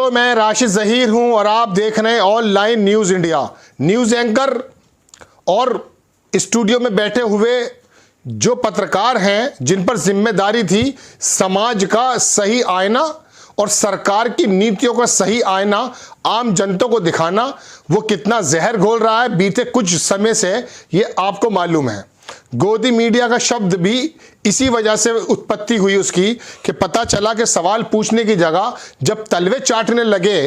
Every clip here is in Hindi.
दोस्तों, मैं राशिद जहीर हूं और आप देख रहे हैं online news India. News anchor और स्टूडियो में बैठे हुए जो पत्रकार हैं, जिन पर जिम्मेदारी थी समाज का सही आईना और सरकार की नीतियों का सही आईना आम जनता को दिखाना, वो कितना जहर घोल रहा है बीते कुछ समय से ये आपको मालूम है। गोदी मीडिया का शब्द भी इसी वजह से उत्पत्ति हुई उसकी कि पता चला कि सवाल पूछने की जगह जब तलवे चाटने लगे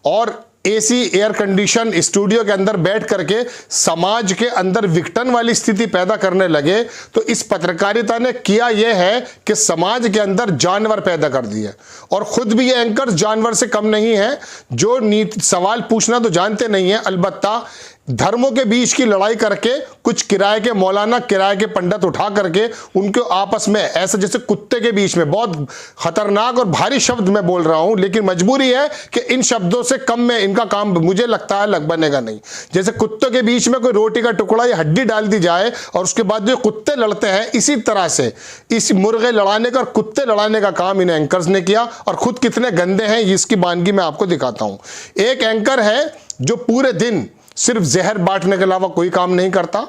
और एसी एयर कंडीशन स्टूडियो के अंदर बैठ करके समाज के अंदर विघटन वाली स्थिति पैदा करने लगे, तो इस पत्रकारिता ने किया यह है कि समाज के अंदर जानवर पैदा कर दिए। और खुद भी ये एंकर जानवर से कम नहीं है, जो नीति सवाल पूछना तो जानते नहीं है, अलबत्ता धर्मों के बीच की लड़ाई करके कुछ किराए के मौलाना, किराए के पंडित उठा करके उनको आपस में ऐसे जैसे कुत्ते के बीच में, बहुत खतरनाक और भारी शब्द मैं बोल रहा हूं, लेकिन मजबूरी है कि इन शब्दों से कम में इनका काम मुझे लगता है लग बनेगा नहीं। जैसे कुत्तों के बीच में कोई रोटी का टुकड़ा या हड्डी डाल दी जाए और उसके बाद जो कुत्ते लड़ते हैं, इसी तरह से इस मुर्गे लड़ाने का और कुत्ते लड़ाने का काम इन एंकर्स ने किया। और खुद कितने गंदे हैं इसकी वानगी मैं आपको दिखाता हूं। एक एंकर है जो पूरे दिन सिर्फ जहर बांटने के अलावा कोई काम नहीं करता।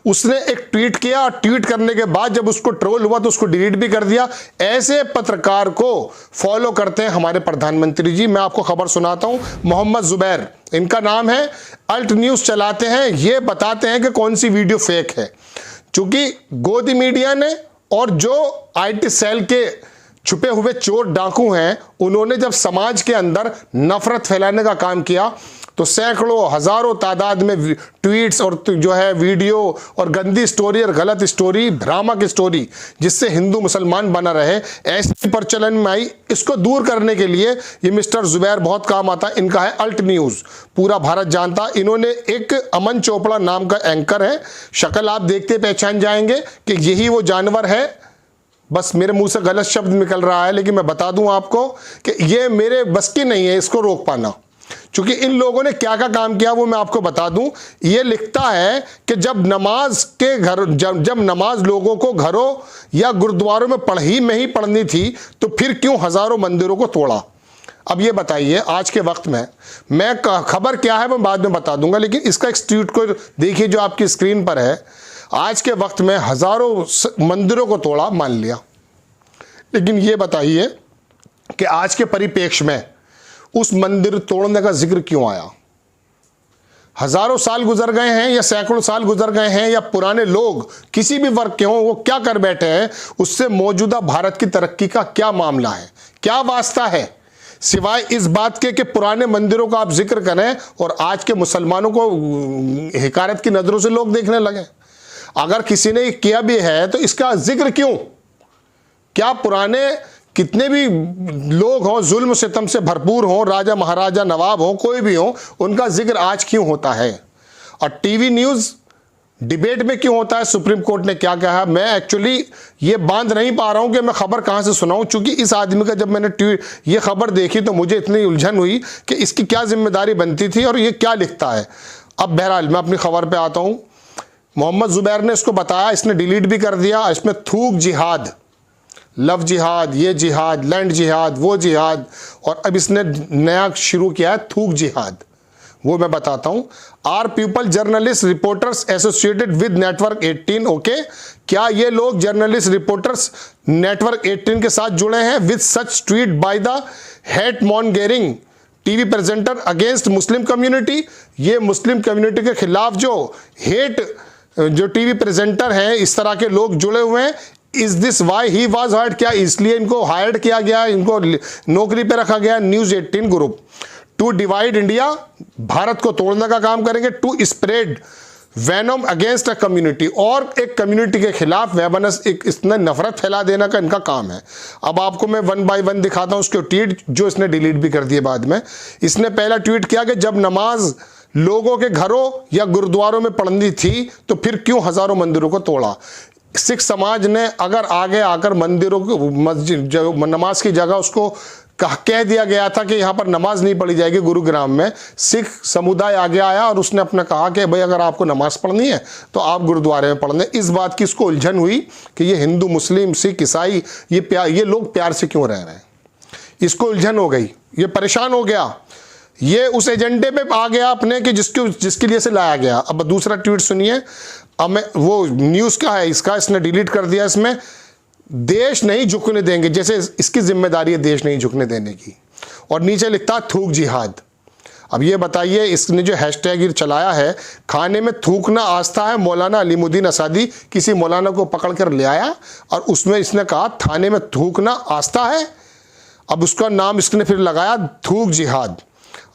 उसने एक ट्वीट किया और ट्वीट करने के बाद जब उसको ट्रोल हुआ तो उसको डिलीट भी कर दिया। ऐसे पत्रकार को फॉलो करते हैं हमारे प्रधानमंत्री जी। मैं आपको खबर सुनाता हूं, मोहम्मद जुबैर इनका नाम है, अल्ट न्यूज चलाते हैं, ये बताते हैं कि कौन सी वीडियो फेक है। चूंकि गोदी मीडिया ने और जो आईटी सेल के छुपे हुए चोर डाकू हैं, उन्होंने जब समाज के अंदर नफरत फैलाने का काम किया तो सैकड़ों हजारों तादाद में ट्वीट्स और जो है वीडियो और गंदी स्टोरी और गलत स्टोरी, भ्रामक स्टोरी जिससे हिंदू मुसलमान बना रहे, ऐसी प्रचलन में आई। इसको दूर करने के लिए ये मिस्टर जुबैर बहुत काम आता है। इनका है अल्ट न्यूज, पूरा भारत जानता। इन्होंने एक अमन चोपड़ा नाम का एंकर है, शक्ल आप देखते पहचान जाएंगे कि यही वो जानवर है। बस मेरे मुंह से गलत शब्द निकल रहा है, लेकिन मैं बता दूं आपको कि ये मेरे बस की नहीं है इसको रोक पाना। क्योंकि इन लोगों ने क्या क्या काम किया वो मैं आपको बता दूं। ये लिखता है कि जब नमाज के घर जब नमाज लोगों को घरों या गुरुद्वारों में ही पढ़नी थी तो फिर क्यों हजारों मंदिरों को तोड़ा। अब ये बताइए, आज के वक्त में मैं खबर क्या है मैं बाद में बता दूंगा, लेकिन इसका एक ट्वीट को देखिए जो आपकी स्क्रीन पर है। आज के वक्त में हजारों मंदिरों को तोड़ा, मान लिया, लेकिन ये बताइए कि आज के परिप्रेक्ष्य में उस मंदिर तोड़ने का जिक्र क्यों आया। हजारों साल गुजर गए हैं या सैकड़ों साल गुजर गए हैं या पुराने लोग किसी भी वर्ग के हों, वो क्या कर बैठे हैं, उससे मौजूदा भारत की तरक्की का क्या मामला है, क्या वास्ता है, सिवाय इस बात के कि पुराने मंदिरों का आप जिक्र करें और आज के मुसलमानों को हिकारत की नजरों से लोग देखने लगे। अगर किसी ने किया भी है तो इसका जिक्र क्यों? क्या पुराने कितने भी लोग हों, जुल्म सितम से भरपूर हों, राजा महाराजा नवाब हों, कोई भी हो, उनका जिक्र आज क्यों होता है? और टीवी न्यूज़ डिबेट में क्यों होता है? सुप्रीम कोर्ट ने क्या कहा? मैं एक्चुअली ये बांध नहीं पा रहा हूं कि मैं खबर कहां से सुनाऊं, चूंकि इस आदमी का जब मैंने ये खबर देखी तो मुझे इतनी उलझन हुई कि इसकी क्या जिम्मेदारी बनती थी और ये क्या लिखता है। अब बहरहाल मैं अपनी खबर पर आता हूँ। मोहम्मद जुबैर ने इसको बताया, इसने डिलीट भी कर दिया। इसमें थूक जिहाद, लव जिहाद, ये जिहाद, लैंड जिहाद, वो जिहाद, और अब इसने नया शुरू किया है थूक जिहाद। वो मैं बताता हूं। Are people journalist reporters associated with network 18। Okay, क्या ये लोग जर्नलिस्ट रिपोर्टर्स नेटवर्क 18 के साथ जुड़े हैं? With such tweet by the hate mongering TV presenter against Muslim community. ये मुस्लिम कम्युनिटी के खिलाफ जो टीवी प्रेजेंटर हैं, इस तरह के लोग जुड़े हुए हैं। Is this why he was hired? क्या इसलिए इनको हायर्ड किया गया, इनको नौकरी पे रखा गया? News 18 group to divide India, Bharat को तोड़ने का काम करेंगे। To spread venom against a community, और एक कम्युनिटी के खिलाफ वेबनस, इसने नफरत फैला देना का इनका काम है। अब आपको मैं वन बाय वन दिखाता हूं उसके ट्वीट, जो इसने डिलीट भी कर दिए बाद में। इसने पहला ट्वीट किया कि जब नमाज लोगों के घरों या गुरुद्वारों में पढ़नी थी तो फिर क्यों हजारों मंदिरों को तोड़ा। सिख समाज ने अगर आगे आकर मंदिरों को, मस्जिद, नमाज की जगह उसको कह दिया गया था कि यहाँ पर नमाज नहीं पढ़ी जाएगी गुरुग्राम में, सिख समुदाय आगे आया और उसने अपने कहा कि भाई अगर आपको नमाज पढ़नी है तो आप गुरुद्वारे में पढ़ने। इस बात की इसको उलझन हुई कि ये हिंदू, मुस्लिम, सिख, ईसाई, ये लोग प्यार से क्यों रह रहे हैं। इसको उलझन हो गई, ये परेशान हो गया, ये उस एजेंडे पे आ गया अपने कि जिसके लिए से लाया गया। अब दूसरा ट्वीट सुनिए, अब मैं वो न्यूज़ का है इसका, इसने डिलीट कर दिया। इसमें देश नहीं झुकने देंगे, जैसे इसकी जिम्मेदारी है देश नहीं झुकने देने की, और नीचे लिखता थूक जिहाद। अब ये बताइए, इसने जो हैशटैग चलाया है, खाने में थूकना आस्था है, मौलाना अलीमुद्दीन असादी किसी मौलाना को पकड़ कर ले आया और उसमें इसने कहा खाने में थूकना आस्था है। अब उसका नाम इसने फिर लगाया थूक जिहाद।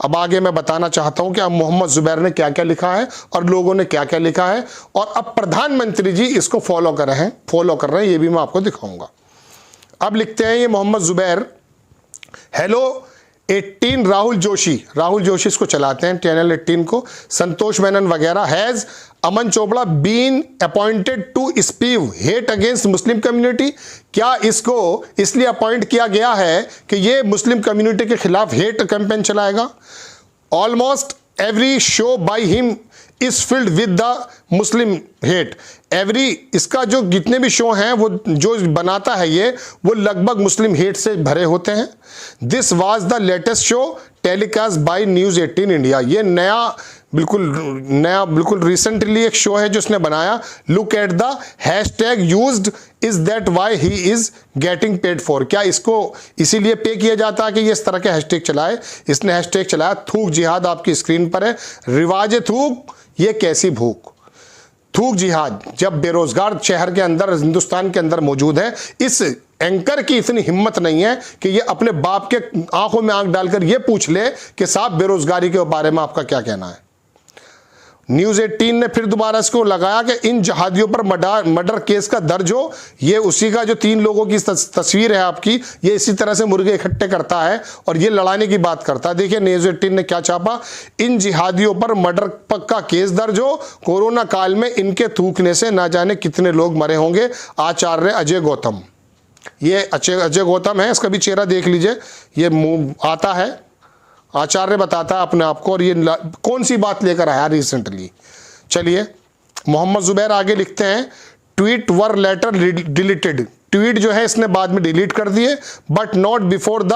अब आगे मैं बताना चाहता हूं कि अब मोहम्मद जुबैर ने क्या क्या लिखा है और लोगों ने क्या क्या लिखा है, और अब प्रधानमंत्री जी इसको फॉलो कर रहे हैं, ये भी मैं आपको दिखाऊंगा। अब लिखते हैं ये मोहम्मद जुबैर, हेलो 18 राहुल जोशी इसको चलाते हैं, चैनल 18 को, संतोष मेनन वगैरह, has Aman Chopra been appointed to spew hate against Muslim community. क्या इसको इसलिए अपॉइंट किया गया है कि ये मुस्लिम कम्युनिटी के खिलाफ हेट कैंपेन चलाएगा? Almost every show by him is filled with the Muslim hate. इसका जो जितने भी शो हैं वो जो बनाता है ये, वो लगभग मुस्लिम हेट से भरे होते हैं। This was the latest show telecast by news 18 India. ये बिल्कुल रिसेंटली एक शो है जो उसने बनाया। Look at the hashtag used, is that why he is getting paid for. क्या इसको इसीलिए पे किया जाता है कि ये इस तरह के हैशटैग चलाए? इसने हैशटैग चलाया थूक जिहाद, आपकी स्क्रीन पर है। रिवाज थूक ये कैसी भूख, थूक जिहाद जब बेरोजगार शहर के अंदर, हिंदुस्तान के अंदर मौजूद है। इस एंकर की इतनी हिम्मत नहीं है कि ये अपने बाप के आंखों में आंख डालकर ये पूछ ले कि साहब बेरोजगारी के बारे में आपका क्या कहना है। न्यूज़ 18 ने फिर दोबारा इसको लगाया कि इन जहादियों पर मर्डर केस का दर्ज हो। ये उसी का जो 3 लोगों की तस्वीर है आपकी, ये इसी तरह से मुर्गे इकट्ठे करता है और ये लड़ाने की बात करता है। देखिए न्यूज़ 18 ने क्या छापा, इन जिहादियों पर मर्डर का केस दर्ज हो, कोरोना काल में इनके थूकने से ना जाने कितने लोग मरे होंगे। आचार्य अजय गौतम, ये अजय गौतम है, इसका भी चेहरा देख लीजिए, ये मुंह आता है, आचार्य बताता है अपने आप को, और ये कौन सी बात लेकर आया रिसेंटली। चलिए मोहम्मद जुबैर आगे लिखते हैं, tweet were later deleted. Tweet जो है इसने बाद में डिलीट कर दिए, but not before the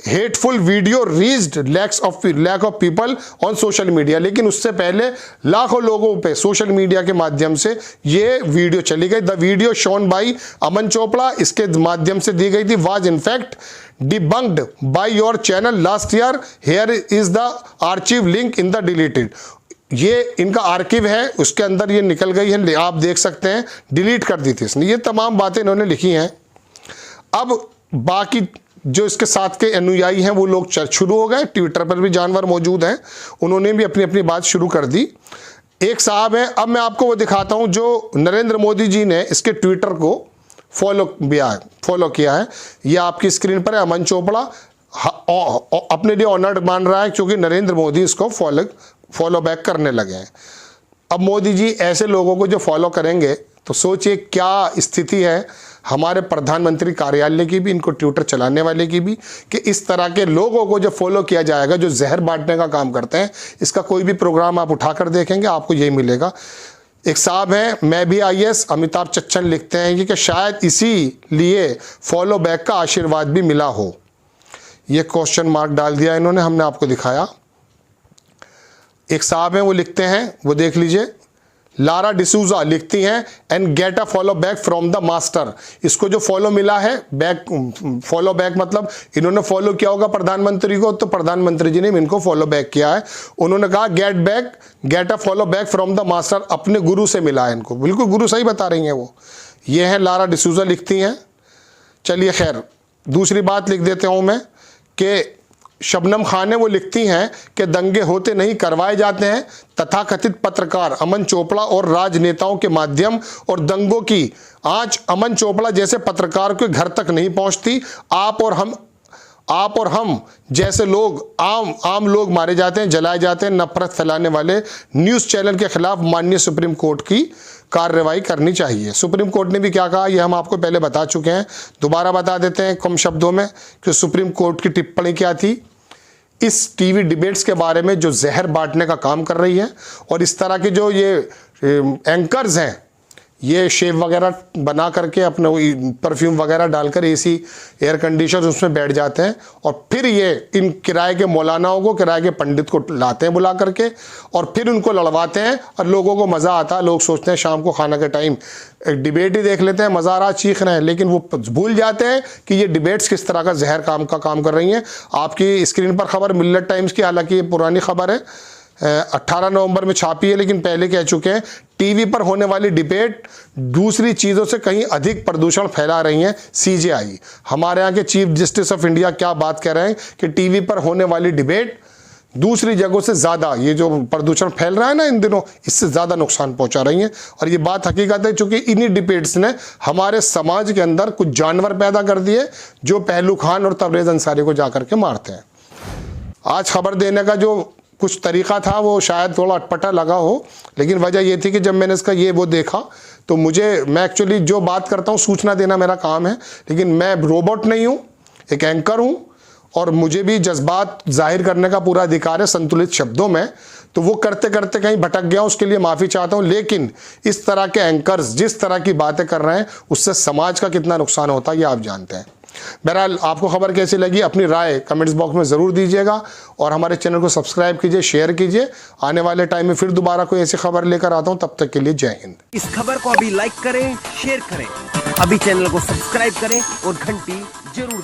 hateful video reached lakh of people on social media. लेकिन उससे पहले लाखों लोगों पे सोशल मीडिया के माध्यम से ये वीडियो चली गई। द वीडियो शोन बाई अमन चोपड़ा, इसके माध्यम से दी गई थी, was in fact debunked by your channel last year. Here is the archive link in the deleted. ये इनका आर्किव है, उसके अंदर ये निकल गई है, आप देख सकते हैं, डिलीट कर दी थी इसने। ये तमाम बातें इन्होंने लिखी हैं। अब बाकी जो इसके साथ के अनुयायी हैं वो लोग शुरू हो गए, ट्विटर पर भी जानवर मौजूद हैं, उन्होंने भी अपनी अपनी बात शुरू कर दी। एक साहब हैं, अब मैं आपको वो दिखाता हूं जो नरेंद्र मोदी जी ने इसके ट्विटर को फॉलो किया है। ये आपकी स्क्रीन पर है, अमन चोपड़ा अपने लिए ऑनर्ड मान रहा है क्योंकि नरेंद्र मोदी इसको फॉलो बैक करने लगे हैं। अब मोदी जी ऐसे लोगों को जो फॉलो करेंगे तो सोचिए क्या स्थिति है हमारे प्रधानमंत्री कार्यालय की भी, इनको ट्विटर चलाने वाले की भी, कि इस तरह के लोगों को जो फॉलो किया जाएगा जो जहर बांटने का काम करते हैं। इसका कोई भी प्रोग्राम आप उठाकर देखेंगे आपको यही मिलेगा। एक साहब हैं, मैं भी IAS, अमिताभ बच्चन लिखते हैं कि शायद इसी लिए फॉलो बैक का आशीर्वाद भी मिला हो। ये क्वेश्चन मार्क डाल दिया इन्होंने, हमने आपको दिखाया। एक साहब हैं वो लिखते हैं, वो देख लीजिए, लारा डिसूजा लिखती हैं, and get a follow back from the master. इसको जो फॉलो मिला है फॉलो बैक मतलब इन्होंने फॉलो किया होगा प्रधानमंत्री को, तो प्रधानमंत्री जी ने इनको फॉलो बैक किया है। उन्होंने कहा get a follow back from the master, अपने गुरु से मिला है इनको। बिल्कुल गुरु सही बता रही हैं वो। ये है लारा डिसूजा लिखती हैं। चलिए खैर दूसरी बात लिख देता हूँ मैं कि शबनम खान है, वो लिखती हैं कि दंगे होते नहीं करवाए जाते हैं। तथाकथित पत्रकार अमन चोपड़ा और राजनेताओं के माध्यम और दंगों की आंच अमन चोपड़ा जैसे पत्रकार के घर तक नहीं पहुंचती। आप और हम जैसे लोग आम लोग मारे जाते हैं, जलाए जाते हैं। नफरत फैलाने वाले न्यूज़ चैनल के खिलाफ माननीय सुप्रीम कोर्ट की कार्रवाई करनी चाहिए। सुप्रीम कोर्ट ने भी क्या कहा ये हम आपको पहले बता चुके हैं, दोबारा बता देते हैं कम शब्दों में कि सुप्रीम कोर्ट की टिप्पणी क्या थी इस टीवी डिबेट्स के बारे में जो जहर बांटने का काम कर रही है। और इस तरह के जो ये एंकर्स हैं ये शेव वगैरह बना करके अपने परफ्यूम वगैरह डालकर एसी एयर कंडीशनर उसमें बैठ जाते हैं और फिर ये इन किराए के मौलानाओं को, किराए के पंडित को लाते हैं बुला करके और फिर उनको लड़वाते हैं और लोगों को मज़ा आता है। लोग सोचते हैं शाम को खाना के टाइम एक डिबेट ही देख लेते हैं, मज़ा आ रहा, चीख रहे हैं, लेकिन वो भूल जाते हैं कि ये डिबेट्स किस तरह का जहर काम कर रही हैं। आपकी स्क्रीन पर खबर मिल्लत टाइम्स की, हालांकि ये पुरानी खबर है, 18 नवंबर में छापी है, लेकिन पहले कह चुके हैं टीवी पर होने वाली डिबेट दूसरी चीज़ों से कहीं अधिक प्रदूषण फैला रही हैं। सीजेआई, हमारे यहाँ के चीफ जस्टिस ऑफ इंडिया क्या बात कह रहे हैं कि टीवी पर होने वाली डिबेट दूसरी जगहों से ज़्यादा ये जो प्रदूषण फैल रहा है ना इन दिनों, इससे ज़्यादा नुकसान पहुंचा रही हैं। और ये बात हकीकत है, चूँकि इन्हीं डिबेट्स ने हमारे समाज के अंदर कुछ जानवर पैदा कर दिए जो पहलू खान और तबरेज़ अंसारी को जा करके मारते हैं। आज खबर देने का जो कुछ तरीका था वो शायद थोड़ा अटपटा लगा हो, लेकिन वजह ये थी कि जब मैंने इसका ये वो देखा तो मैं एक्चुअली जो बात करता हूँ सूचना देना मेरा काम है, लेकिन मैं रोबोट नहीं हूँ, एक एंकर हूँ और मुझे भी जज्बात जाहिर करने का पूरा अधिकार है संतुलित शब्दों में। तो वो करते करते कहीं भटक गया, उसके लिए माफ़ी चाहता हूँ। लेकिन इस तरह के एंकर्स जिस तरह की बातें कर रहे हैं उससे समाज का कितना नुकसान होता है ये आप जानते हैं। बहरहाल आपको खबर कैसी लगी अपनी राय कमेंट्स बॉक्स में ज़रूर दीजिएगा और हमारे चैनल को सब्सक्राइब कीजिए, शेयर कीजिए। आने वाले टाइम में फिर दोबारा कोई ऐसी खबर लेकर आता हूं, तब तक के लिए जय हिंद। इस खबर को अभी लाइक करें, शेयर करें, अभी चैनल को सब्सक्राइब करें और घंटी जरूर दबाएं।